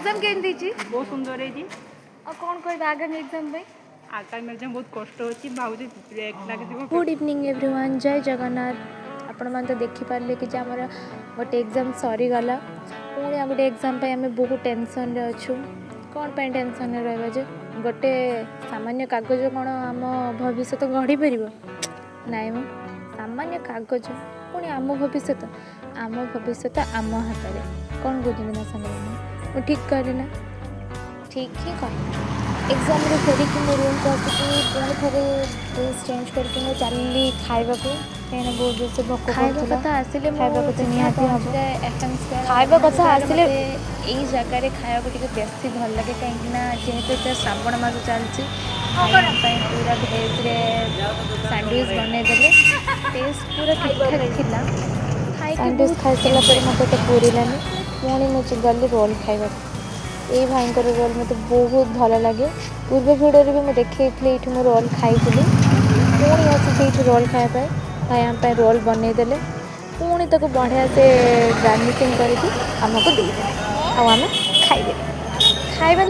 Exam केमती जी बहुत सुंदर है जी। और कौन कहबे आगामी एग्जाम भाई आगामी एग्जाम बहुत कष्ट होची भाउजी ब्रेक लाग गुड इवनिंग एवरीवन जय जगन्नाथ आपण मैंने तो देखिपारे कि आमर गोटे एग्जाम सरीगला पुणी आ गोटे एग्जाम आम बहुत टेंशन रे अच्छु कौन पे टेंशन रहा जे गोटे सामान्य कागज कौन आम भविष्य गढ़ी पार नाई मो सामान्य कागज पुणी आम भविष्य आम हाथ में कौन कହୁଛନ୍ତି ना सामने ठीक कहली ना ठीक ही कह एग्जाम रे फेरिक मो रूम को आसिकी पुणी थे ड्रेस चेंज करके मुझे चलली खाइबा को कहीं बहुत जोर से भोक खाइबा कथा आसिले खाइबा को निहाती हम खाइबा कथा आसिले एई जगह रे खाइबा को टिके बेसी भल लगे कहीं ना जेहेतु श्रावण मास चलची पूरा भेज रे सैंडविच बने देले टेस्ट पूरा ठीक ठाक थिला सैंडविच खाई सारा पर मत तो पूरीलानी पुणी मुझे गली रोल खाइबा ये भाई रोल मत बहुत भल लगे पूर्व भिडियो भी मुझे देखी ये रोल खाई पुणी आसिक रोल खायापी भाई आम रोल बनईदे पुणी तक बढ़िया से गार्निशिंग करके आमको देदेले आम खाइदे खाइबा